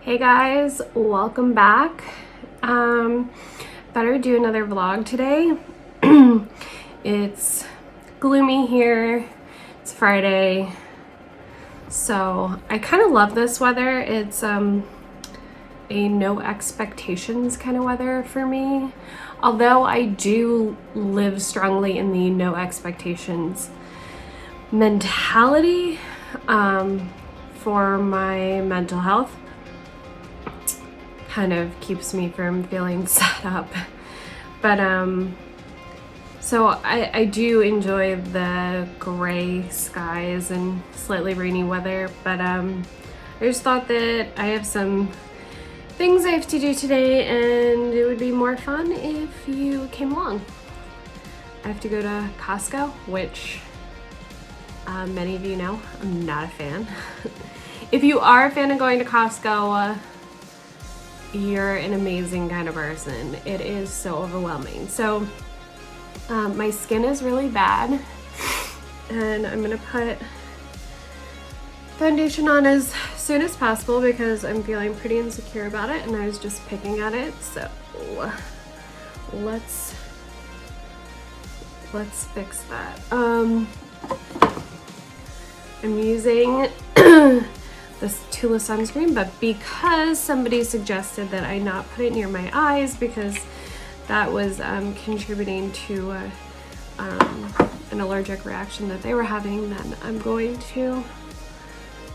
Hey guys, welcome back. Thought I would do another vlog today. It's gloomy here. It's Friday. So I kind of love this weather. It's a no expectations kind of weather for me. Although I do live strongly in the no expectations mentality for my mental health. Kind of keeps me from feeling set up. But so I do enjoy the gray skies and slightly rainy weather, but I just thought that I have some things I have to do today and it would be more fun if you came along. I have to go to Costco, which many of you know I'm not a fan. If you are a fan of going to Costco, you're an amazing kind of person. It is so overwhelming. So my skin is really bad and I'm gonna put foundation on as soon as possible because I'm feeling pretty insecure about it and I was just picking at it. So let's fix that. I'm using this Tula sunscreen, but because somebody suggested that I not put it near my eyes because that was contributing to an allergic reaction that they were having, then I'm going to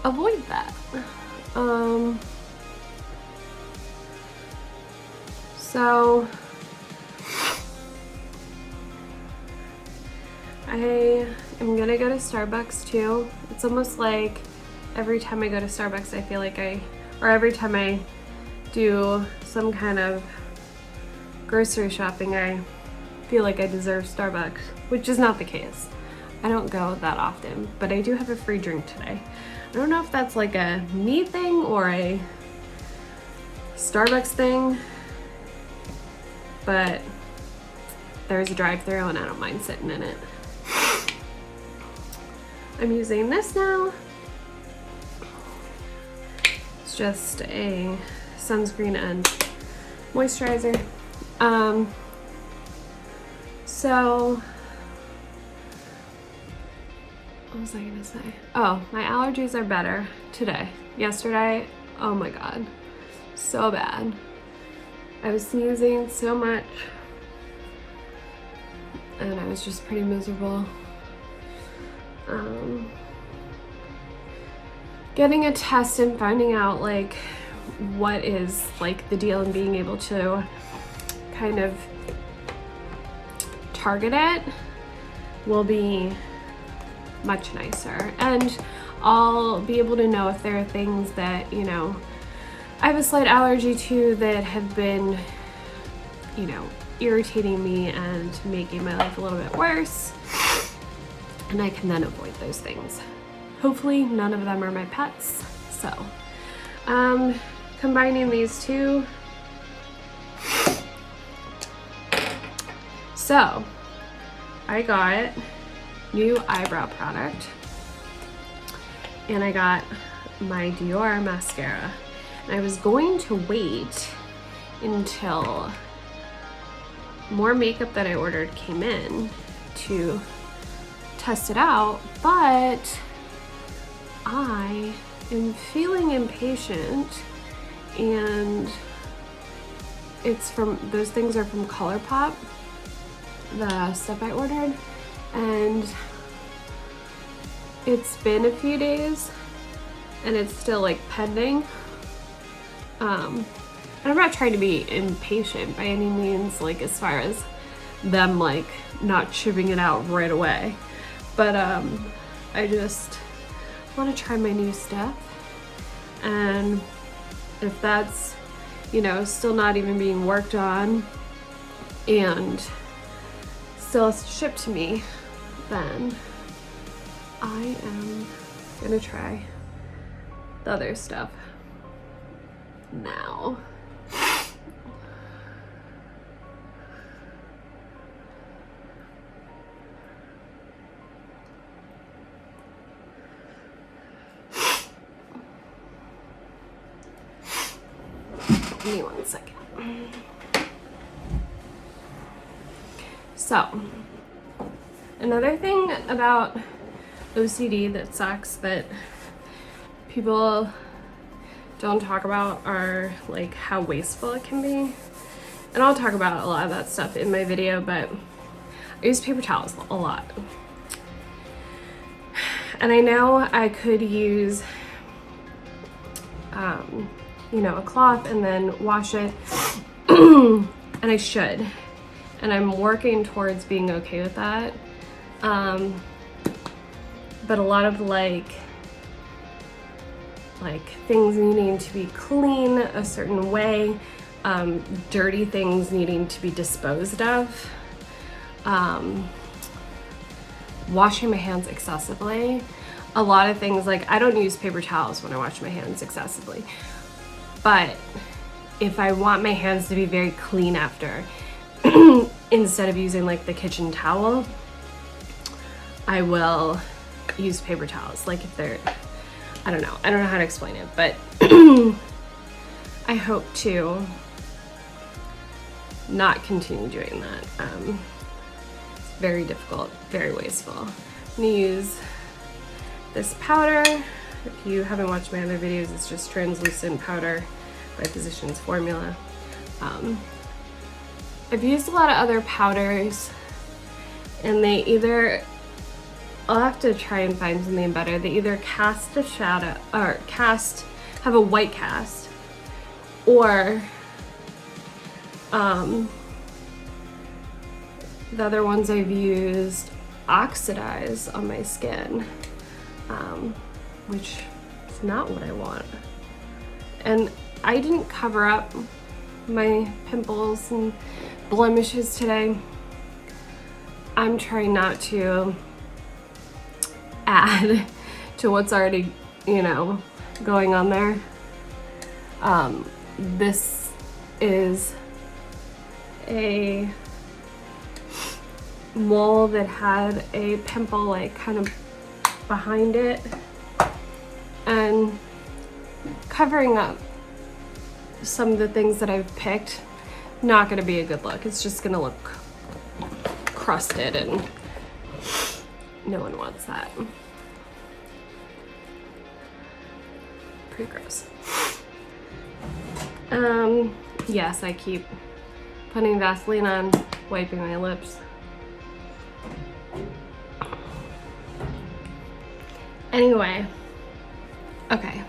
avoid that. So I am gonna go to Starbucks too. It's almost like every time I go to Starbucks, I feel like every time I do some kind of grocery shopping, I feel like I deserve Starbucks, which is not the case. I don't go that often, but I do have a free drink today. I don't know if that's like a me thing or a Starbucks thing, but there's a drive-thru and I don't mind sitting in it. I'm using this now. It's just a sunscreen and moisturizer. So what was I gonna say? Oh, my allergies are better today. Yesterday, oh my god, so bad. I was sneezing so much and I was just pretty miserable. Getting a test and finding out like what is like the deal and being able to kind of target it will be much nicer, and I'll be able to know if there are things that, you know, I have a slight allergy to that have been, you know, irritating me and making my life a little bit worse, and I can then avoid those things. Hopefully none of them are my pets. So combining these two. So I got new eyebrow product and I got my Dior mascara. And I was going to wait until more makeup that I ordered came in to test it out, but I am feeling impatient, and it's from, those things are from ColourPop, the stuff I ordered, and it's been a few days and it's still like pending. And I'm not trying to be impatient by any means, like as far as them like not shipping it out right away, but I just want to try my new stuff, and if that's, you know, still not even being worked on and still shipped to me, then I am gonna try the other stuff now. Give me 1 second. So, another thing about OCD that sucks that people don't talk about are like how wasteful it can be. And I'll talk about a lot of that stuff in my video, but I use paper towels a lot. And I know I could use, you know, a cloth and then wash it, and I should. And I'm working towards being okay with that. But a lot of like things needing to be clean a certain way, dirty things needing to be disposed of, washing my hands excessively. A lot of things, like I don't use paper towels when I wash my hands excessively, but if I want my hands to be very clean after, instead of using like the kitchen towel, I will use paper towels. Like if they're, I don't know how to explain it, but I hope to not continue doing that. It's very difficult, very wasteful. I'm gonna use this powder. If you haven't watched my other videos, it's just translucent powder by Physicians Formula. I've used a lot of other powders, and they either, I'll have to try and find something better. They either cast a shadow, or have a white cast, or the other ones I've used oxidize on my skin, which is not what I want. And I didn't cover up my pimples and blemishes today. I'm trying not to add to what's already, you know, going on there. This is a mole that had a pimple like kind of behind it, and covering up some of the things that I've picked, not gonna be a good look. It's just gonna look crusted, and no one wants that. Pretty gross. Yes, I keep putting Vaseline on, wiping my lips. Anyway, okay,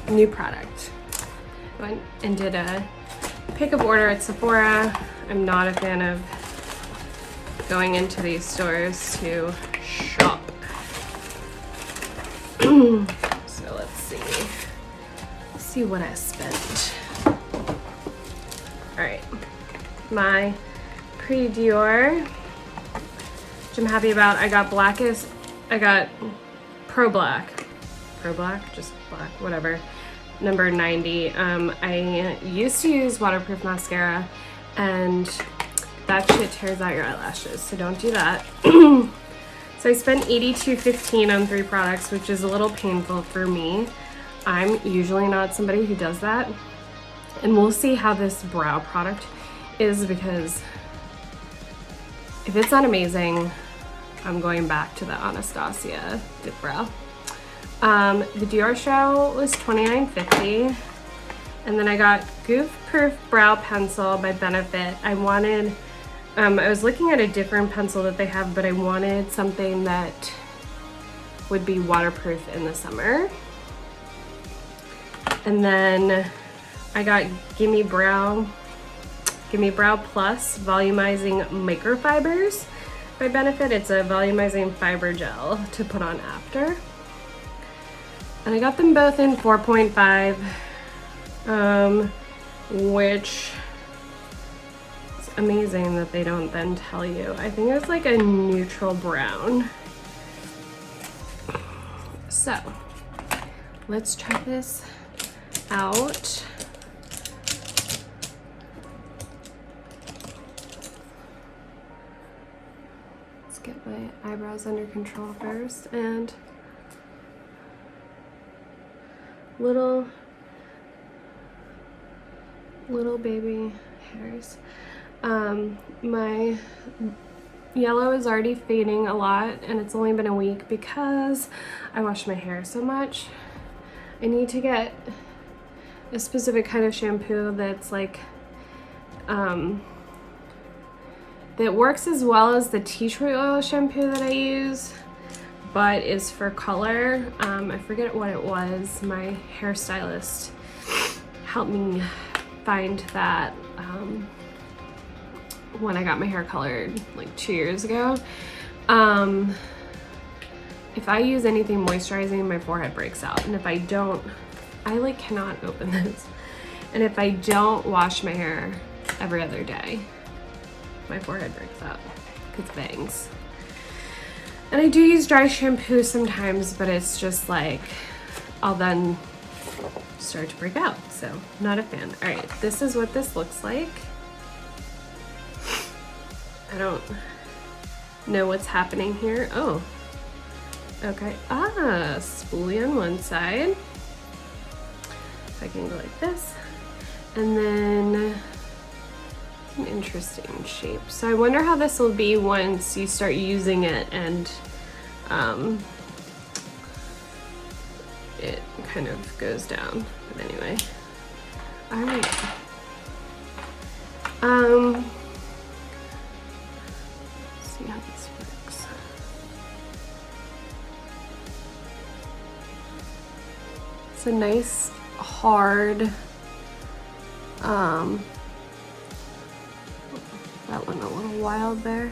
new product. Went and did a pickup order at Sephora. I'm not a fan of going into these stores to shop. So let's see what I spent. All right, my Pretty Dior, which I'm happy about. I got Pro Black, just black, whatever, number 90. I used to use waterproof mascara, and that shit tears out your eyelashes, so don't do that. So I spent $82.15 on 3 products, which is a little painful for me. I'm usually not somebody who does that. And we'll see how this brow product is, because if it's not amazing, I'm going back to the Anastasia Dip Brow. The Dior Show was $29.50. And then I got Goof Proof Brow Pencil by Benefit. I wanted, I was looking at a different pencil that they have, but I wanted something that would be waterproof in the summer. And then I got Gimme Brow Plus Volumizing Microfibers by Benefit. It's a volumizing fiber gel to put on after. And I got them both in 4.5, which is amazing that they don't then tell you. I think it's like a neutral brown. So let's try this out. Let's get my eyebrows under control first, and little baby hairs. My yellow is already fading a lot, and it's only been a week because I wash my hair so much. I need to get a specific kind of shampoo that's like that works as well as the tea tree oil shampoo that I use, but is for color. I forget what it was. My hairstylist helped me find that when I got my hair colored like 2 years ago. If I use anything moisturizing, my forehead breaks out, and if I don't, I like cannot open this. And if I don't wash my hair every other day, my forehead breaks out because bangs. And I do use dry shampoo sometimes, but it's just like I'll then start to break out, so not a fan. All right, this is what this looks like. I don't know what's happening here. Oh, okay. Spoolie on one side. If I can go like this. And then an interesting shape. So I wonder how this will be once you start using it and it kind of goes down. But anyway. All right. See how this works. It's a nice hard that went a little wild there.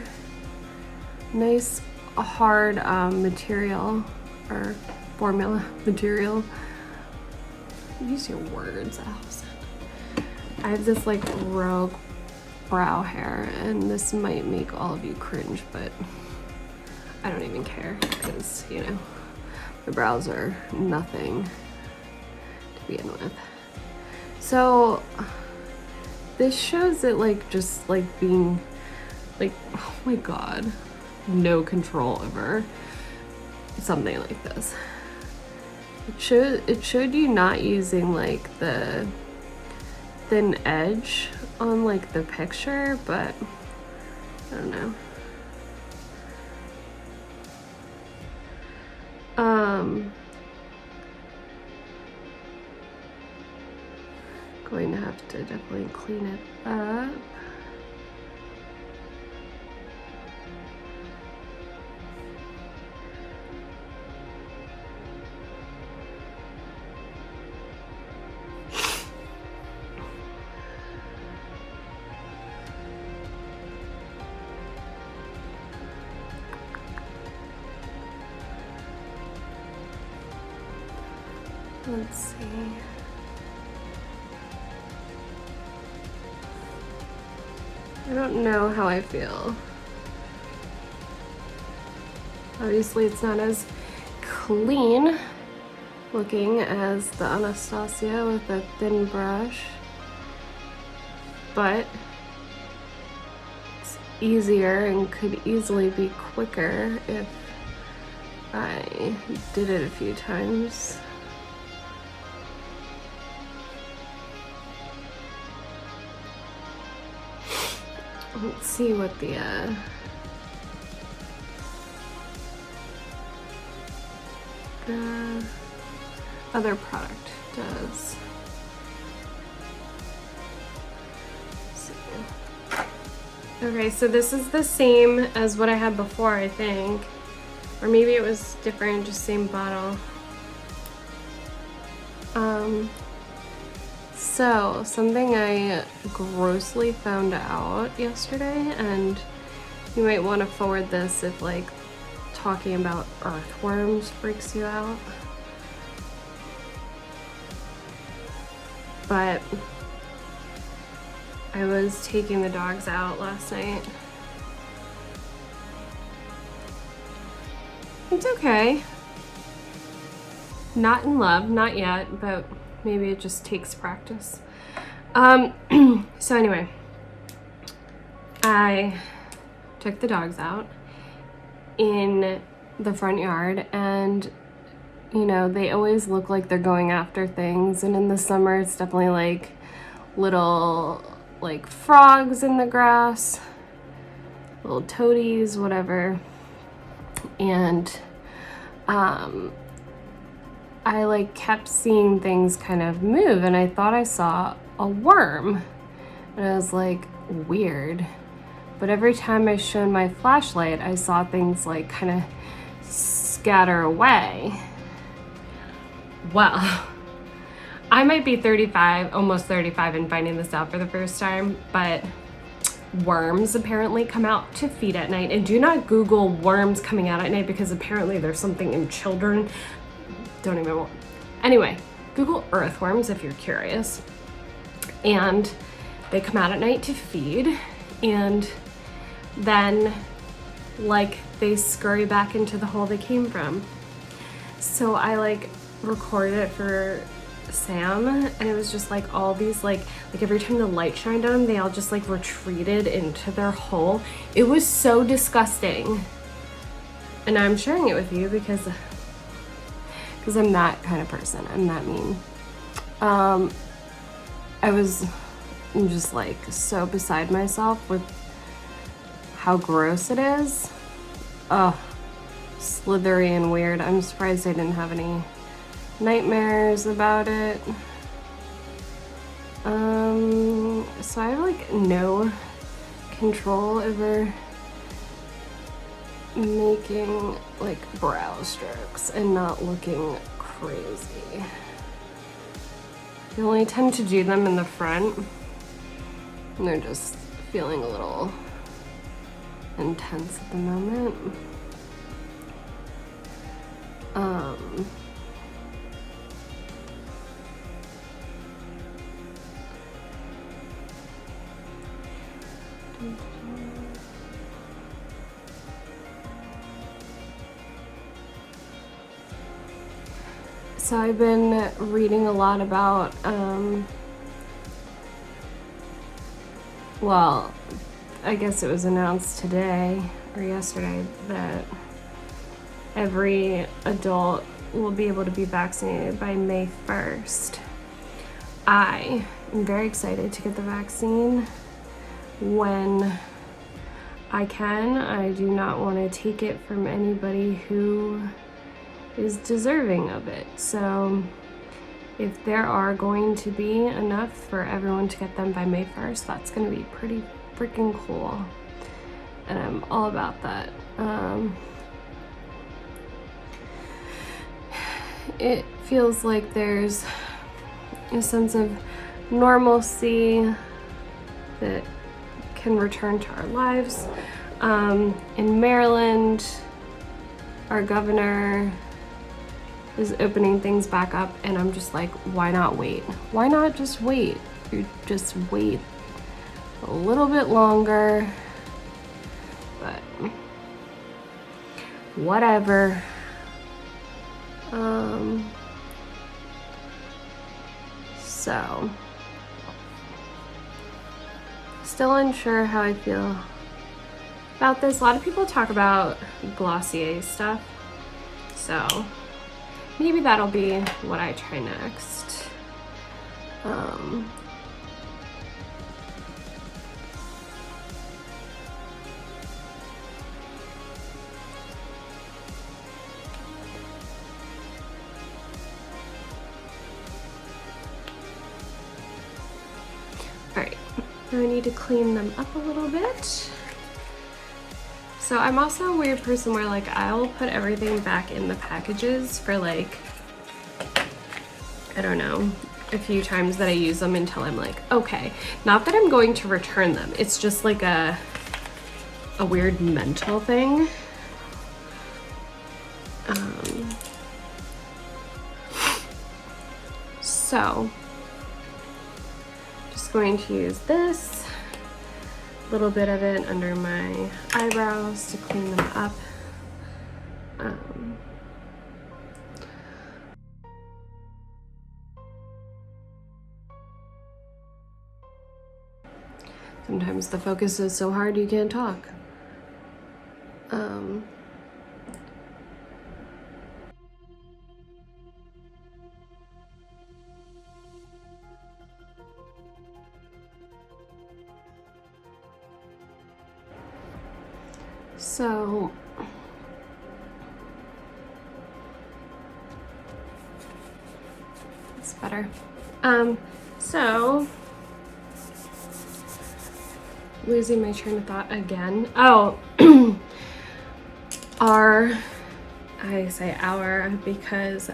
Nice hard material or formula material. Use your words, Allison. I have this like rogue brow hair, and this might make all of you cringe, but I don't even care because, you know, my brows are nothing to begin with. So this shows it like just like being like, oh my god, no control over something like this. It showed you not using like the thin edge on like the picture, but I don't know. Going to have to definitely clean it up. Let's see. I don't know how I feel. Obviously it's not as clean looking as the Anastasia with the thin brush, but it's easier and could easily be quicker if I did it a few times. Let's see what the other product does. Let's see. Okay, so this is the same as what I had before, I think. Or maybe it was different, just same bottle. So, something I grossly found out yesterday, and you might want to forward this if like talking about earthworms freaks you out. But I was taking the dogs out last night. It's okay. Not in love, not yet, but maybe it just takes practice. So anyway, I took the dogs out in the front yard, and you know, they always look like they're going after things, and in the summer it's definitely like little like frogs in the grass, little toadies, whatever. And I like kept seeing things kind of move, and I thought I saw a worm, and I was like, weird. But every time I shone my flashlight, I saw things like kind of scatter away. Well, I might be 35, almost 35, and finding this out for the first time, but worms apparently come out to feed at night. And do not Google worms coming out at night, because apparently there's something in children. Don't even. Anyway, Google earthworms if you're curious. And they come out at night to feed, and then like they scurry back into the hole they came from. So I like recorded it for Sam, and it was just like all these like every time the light shined on them, they all just like retreated into their hole. It was so disgusting, and I'm sharing it with you because I'm that kind of person. I'm that mean. I'm just like so beside myself with how gross it is. Ugh, slithery and weird. I'm surprised I didn't have any nightmares about it. So I have like no control over making like brow strokes and not looking crazy. I only tend to do them in the front, and they're just feeling a little intense at the moment. So I've been reading a lot about, well, I guess it was announced today or yesterday that every adult will be able to be vaccinated by May 1st. I am very excited to get the vaccine when I can. I do not want to take it from anybody who is deserving of it. So if there are going to be enough for everyone to get them by May 1st, that's going to be pretty freaking cool. And I'm all about that. It feels like there's a sense of normalcy that can return to our lives. In Maryland, our governor is opening things back up, and I'm just like, why not wait? Why not just wait? You just wait a little bit longer, but whatever. So still unsure how I feel about this. A lot of people talk about Glossier stuff, so maybe that'll be what I try next. All right, now I need to clean them up a little bit. So I'm also a weird person where like I'll put everything back in the packages for like, I don't know, a few times that I use them until I'm like, okay, not that I'm going to return them. It's just like a weird mental thing. So just going to use this little bit of it under my eyebrows to clean them up. Sometimes the focus is so hard you can't talk. So it's better. So losing my train of thought again. Oh, I say our because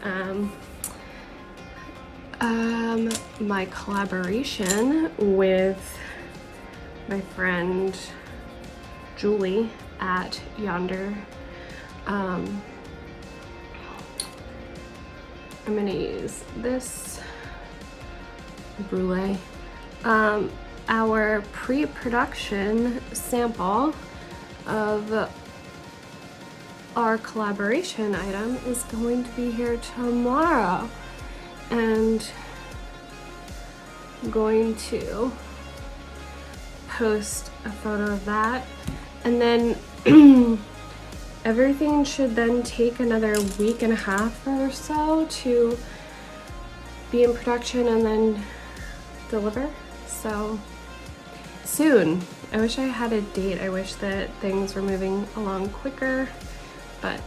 my collaboration with my friend Julie at Yonder. I'm gonna use this brulee. Our pre-production sample of our collaboration item is going to be here tomorrow, and I'm going to post a photo of that, and then everything should then take another week and a half or so to be in production and then deliver. So soon. I wish I had a date. I wish that things were moving along quicker, but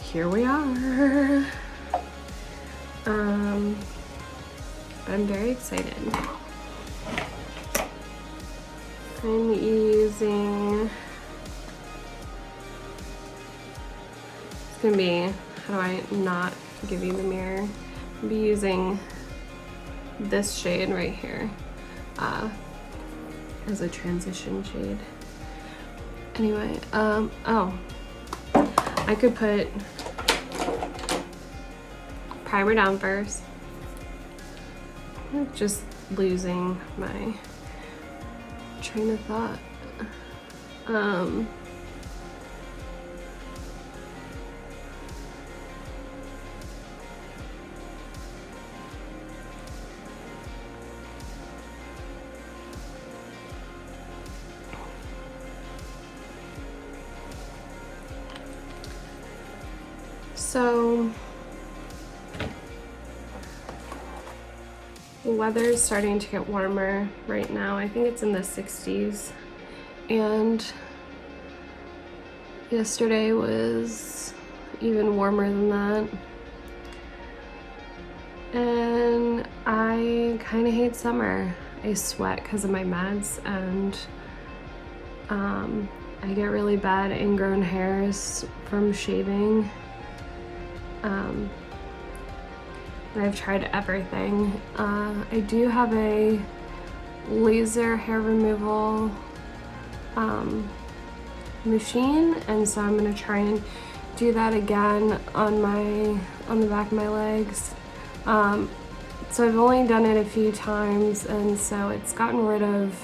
here we are. But I'm very excited. I'm using, it's gonna be, how do I not give you the mirror? I'll be using this shade right here as a transition shade. Anyway, oh, I could put primer down first. I'm just losing my train of thought. So the weather is starting to get warmer right now. I think it's in the 60s, and yesterday was even warmer than that. And I kind of hate summer. I sweat because of my meds, and I get really bad ingrown hairs from shaving. I've tried everything. I do have a laser hair removal machine, and so I'm gonna try and do that again on the back of my legs. So I've only done it a few times, and so it's gotten rid of,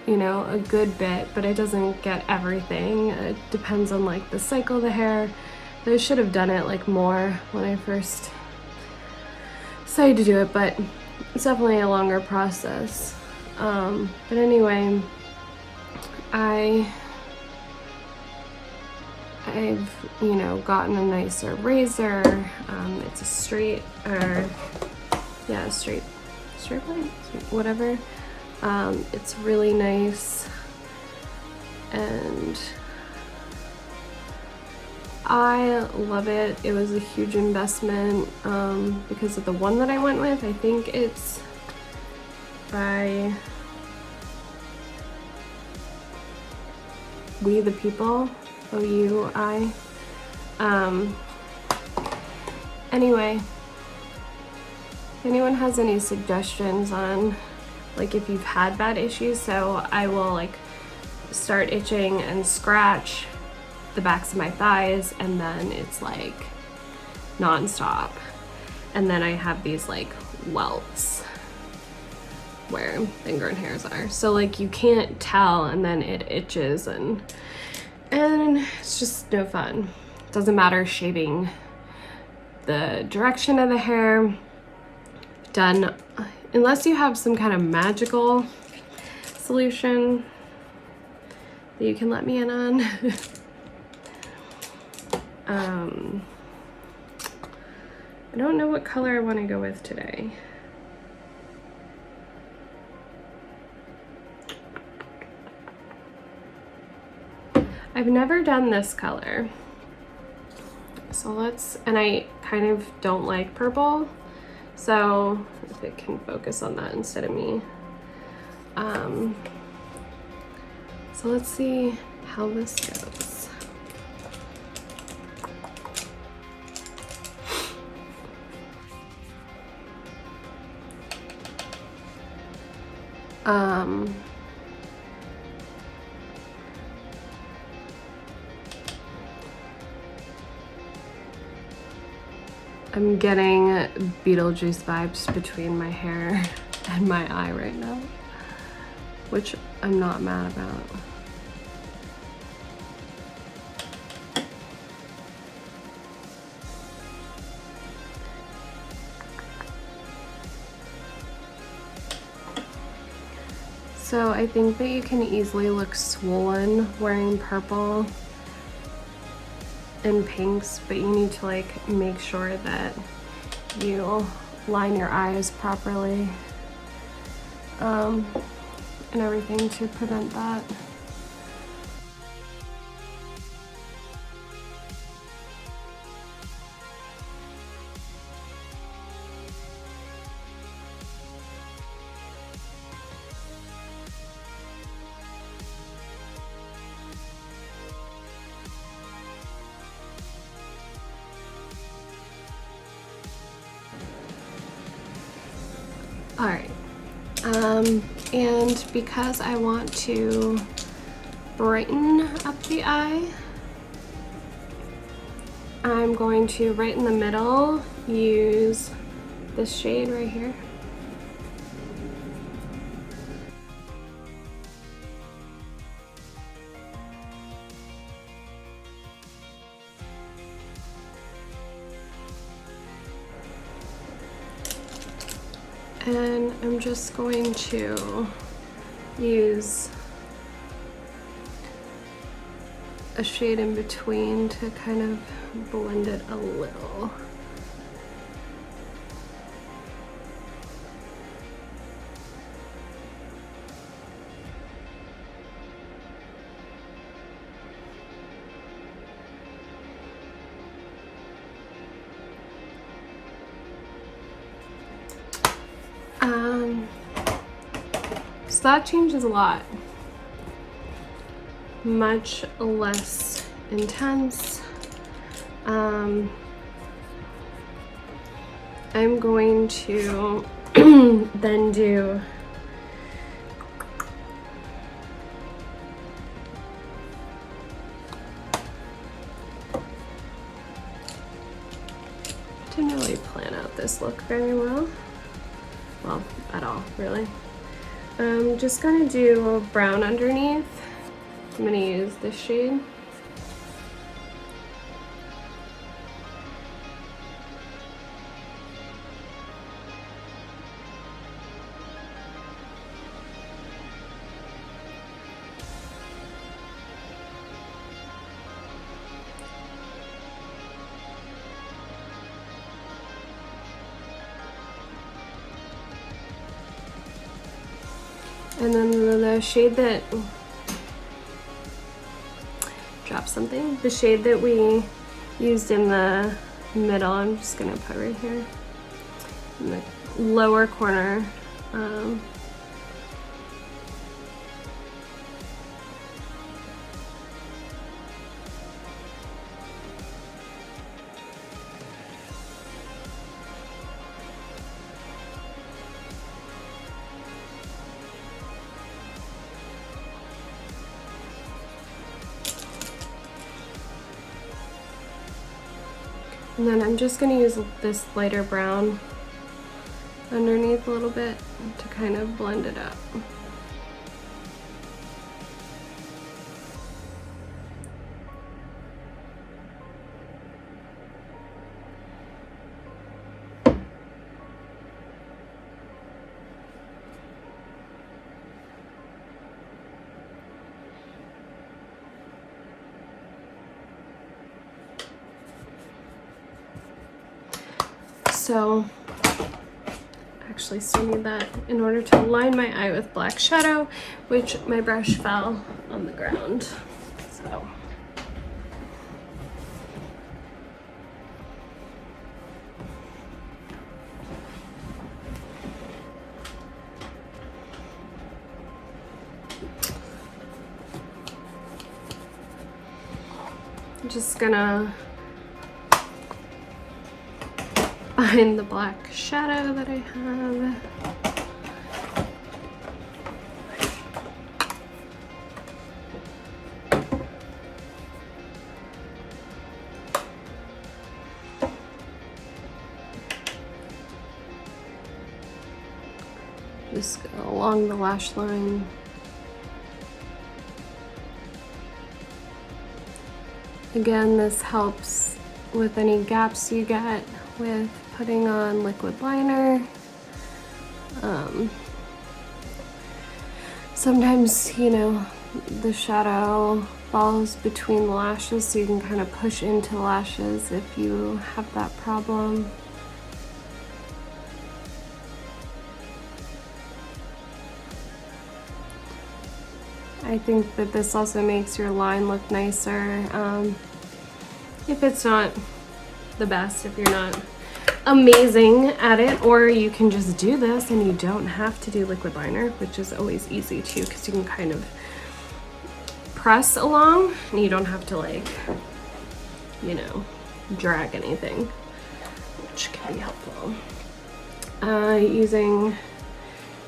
you know, a good bit, but it doesn't get everything. It depends on like the cycle of the hair. I should have done it like more when I first decided to do it, but it's definitely a longer process. But anyway, I've, you know, gotten a nicer razor. It's a straight blade, whatever. It's really nice, and I love it. It was a huge investment because of the one that I went with. I think it's by We the People, OUI. Anyway, if anyone has any suggestions on like if you've had bad issues, so I will like start itching and scratch the backs of my thighs, and then it's like non-stop, and then I have these like welts where the ingrown hairs are, so like you can't tell, and then it itches, and it's just no fun. It doesn't matter shaving the direction of the hair done, unless you have some kind of magical solution that you can let me in on. I don't know what color I want to go with today. I've never done this color. So and I kind of don't like purple. So if it can focus on that instead of me. So let's see how this goes. I'm getting Beetlejuice vibes between my hair and my eye right now, which I'm not mad about. So I think that you can easily look swollen wearing purple and pinks, but you need to like make sure that you line your eyes properly and everything to prevent that. All right, and because I want to brighten up the eye, I'm going to, right in the middle, use this shade right here. And I'm just going to use a shade in between to kind of blend it a little. So that changes a lot. Much less intense. I'm going to then do didn't really plan out this look very well. Well, at all, really. I'm just gonna do brown underneath. I'm gonna use this shade. And then the shade that, the shade that we used in the middle, I'm just gonna put right here in the lower corner. And then I'm just going to use this lighter brown underneath a little bit to kind of blend it up. So I actually still need that in order to line my eye with black shadow, which my brush fell on the ground. So I'm just gonna find the black shadow that I have. Just go along the lash line. Again, this helps with any gaps you get with putting on liquid liner. Sometimes, you know, the shadow falls between the lashes, so you can kind of push into the lashes if you have that problem. I think that this also makes your line look nicer. If it's not the best, if you're not amazing at it, or you can just do this and you don't have to do liquid liner, which is always easy too, because you can kind of press along and you don't have to, like, you know, drag anything, which can be helpful. Using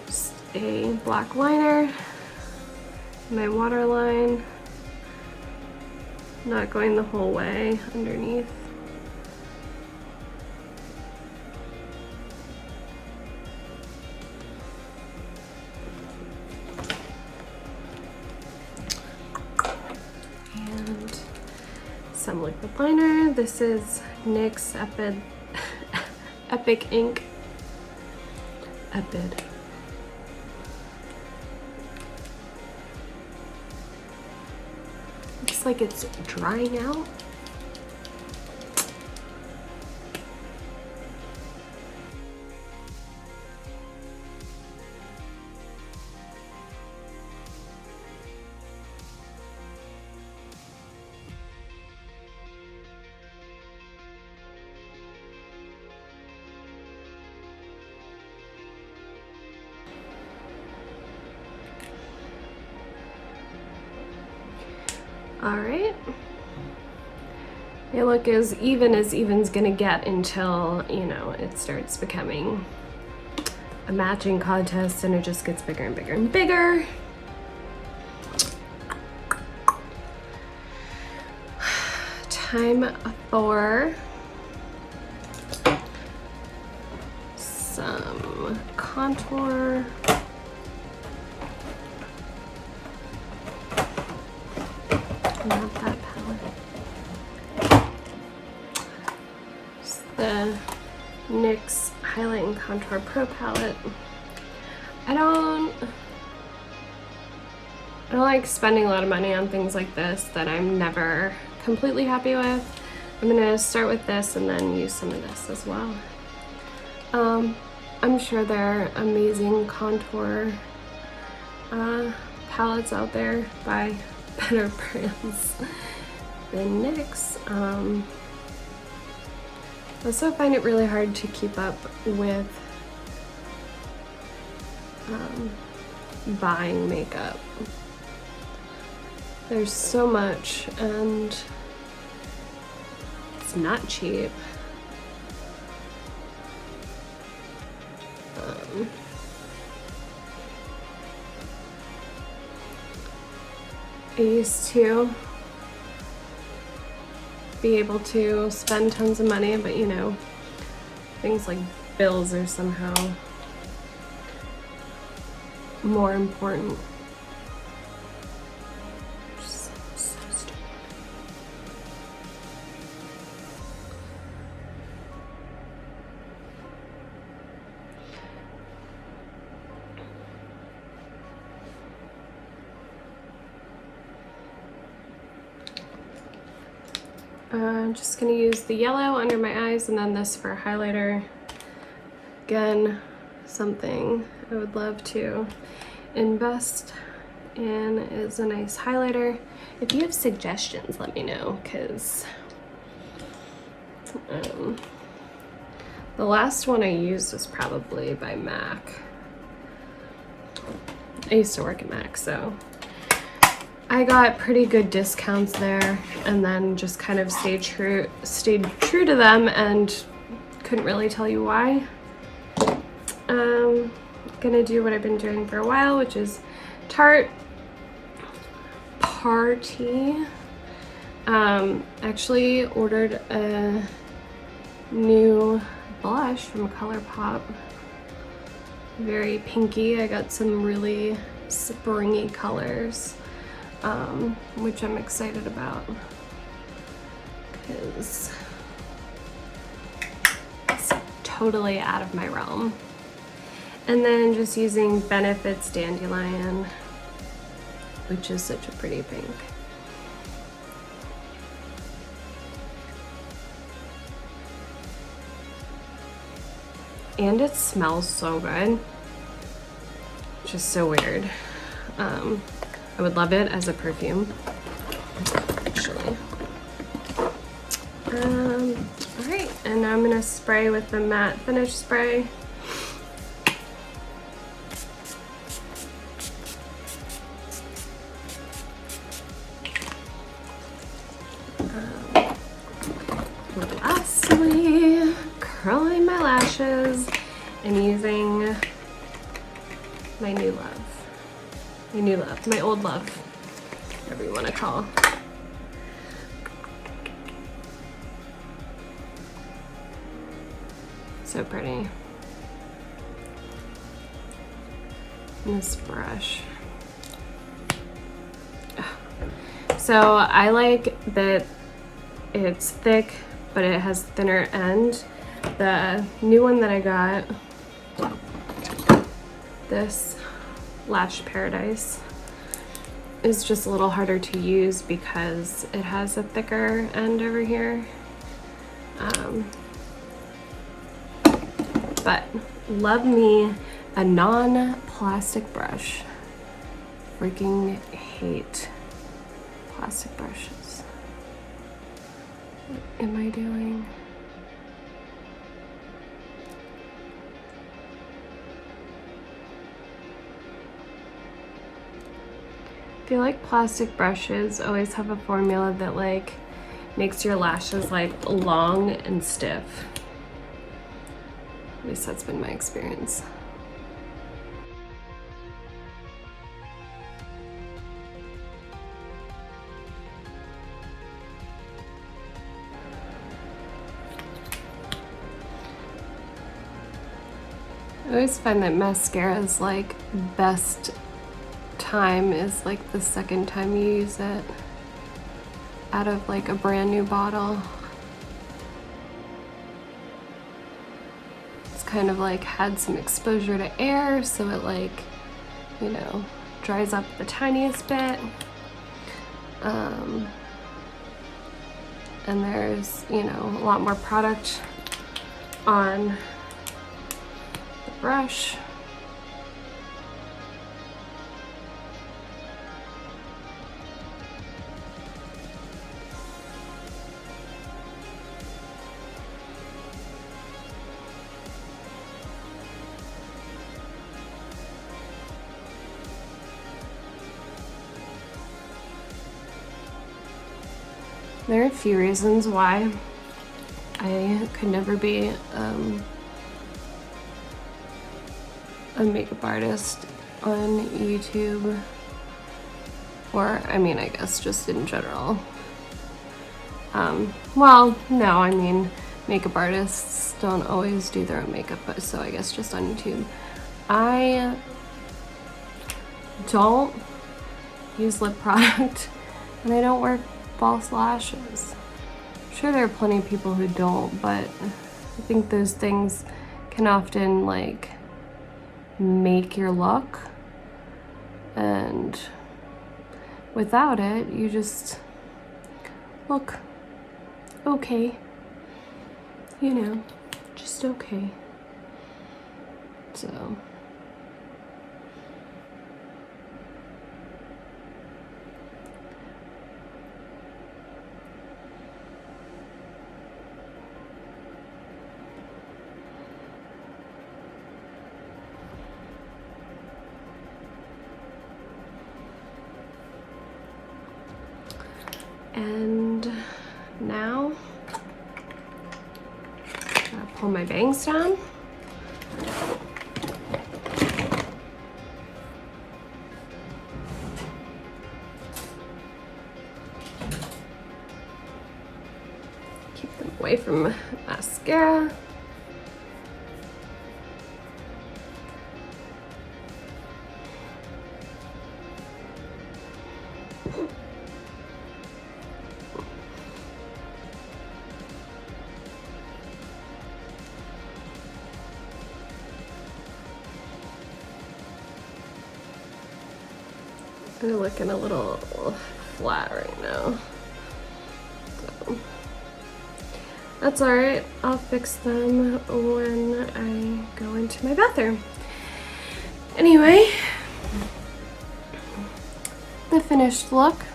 just a black liner, my waterline, not going the whole way underneath. And some liquid liner. This is NYX Epic Ink. Epid. Looks like it's drying out. All right. You look as even's gonna get until, you know, it starts becoming a matching contest and it just gets bigger and bigger and bigger. Time for some contour. Not that palette. It's the NYX Highlight and Contour Pro palette. I don't like spending a lot of money on things like this that I'm never completely happy with. I'm gonna start with this and then use some of this as well. I'm sure there are amazing contour palettes out there by better brands than NYX. I also find it really hard to keep up with buying makeup. There's so much and it's not cheap. I used to be able to spend tons of money, but you know, things like bills are somehow more important. Just so stupid. I'm just gonna use the yellow under my eyes and then this for a highlighter. Again, something I would love to invest in is a nice highlighter. If you have suggestions, let me know, because the last one I used was probably by MAC. I used to work at MAC, so I got pretty good discounts there, and then just kind of stayed true to them, and couldn't really tell you why. Gonna do what I've been doing for a while, which is Tarte Party. Actually ordered a new blush from ColourPop. Very pinky. I got some really springy colors, which I'm excited about because it's totally out of my realm. And then just using Benefit's Dandelion, which is such a pretty pink. And it smells so good. Just so weird. I would love it as a perfume, actually. All right, and now I'm gonna spray with the matte finish spray. Lastly, curling my lashes and using my new love. My old love, whatever you want to call. So pretty. And this brush. So I like that it's thick, but it has thinner end. The new one that I got, this Lash Paradise, is just a little harder to use because it has a thicker end over here. But love me a non-plastic brush. Freaking hate plastic brushes. What am I doing? I feel like plastic brushes always have a formula that like makes your lashes like long and stiff. At least that's been my experience. I always find that mascara's like best time is like the second time you use it out of like a brand new bottle. It's kind of like had some exposure to air, so it like, you know, dries up the tiniest bit. And there's, you know, a lot more product on the brush. There are a few reasons why I could never be a makeup artist on YouTube, or I mean, I guess just in general. Well, no, I mean, makeup artists don't always do their own makeup, but so I guess just on YouTube. I don't use lip product, and I don't wear false lashes. I'm sure there are plenty of people who don't, but I think those things can often like make your look, and without it you just look okay, you know, just okay. So pull my bangs down. Keep them away from mascara. They're looking a little flat right now. So, that's all right. I'll fix them when I go into my bathroom. Anyway, the finished look.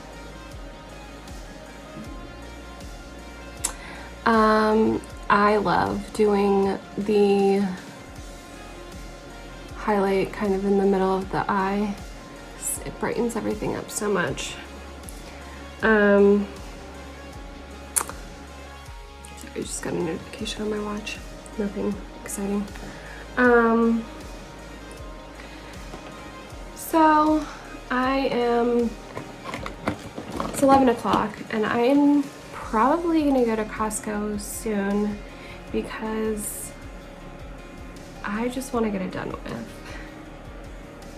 I love doing the highlight kind of in the middle of the eye. It brightens everything up so much. Sorry, I just got a notification on my watch. Nothing exciting. So it's 11 o'clock and I am probably gonna go to Costco soon because I just want to get it done with.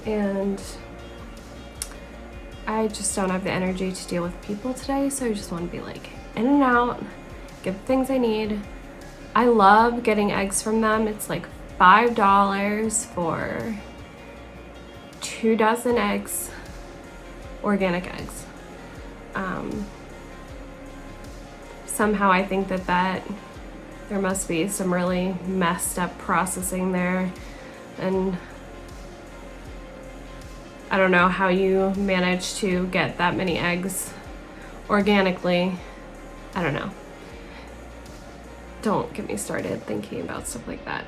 And I just don't have the energy to deal with people today, so I just want to be like in and out, get the things I need. I love getting eggs from them. It's like $5 for 2 dozen eggs, organic eggs. Somehow I think that there must be some really messed up processing there, and I don't know how you manage to get that many eggs organically. I don't know. Don't get me started thinking about stuff like that.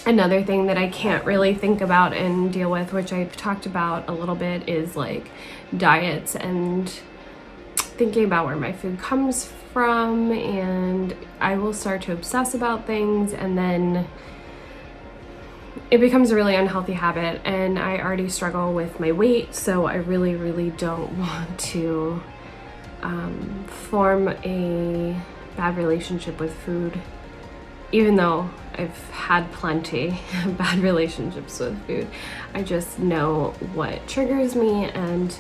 Another thing that I can't really think about and deal with, which I've talked about a little bit, is like diets and thinking about where my food comes from, and I will start to obsess about things and then it becomes a really unhealthy habit, and I already struggle with my weight, so I really, really don't want to form a bad relationship with food, even though I've had plenty of bad relationships with food. I just know what triggers me and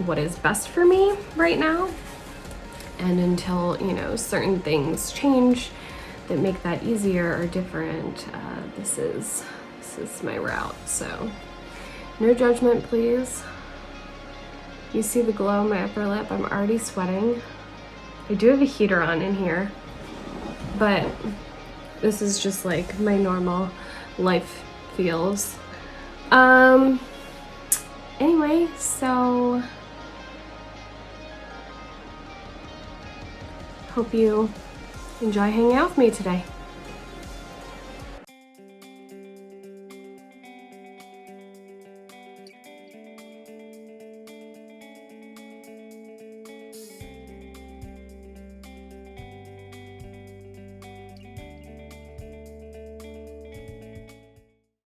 what is best for me right now. And until, certain things change that make that easier or different, this is my route. So no judgment, please. You see the glow on my upper lip? I'm already sweating. I do have a heater on in here, but this is just like my normal life feels. Anyway, so hope you enjoy hanging out with me today.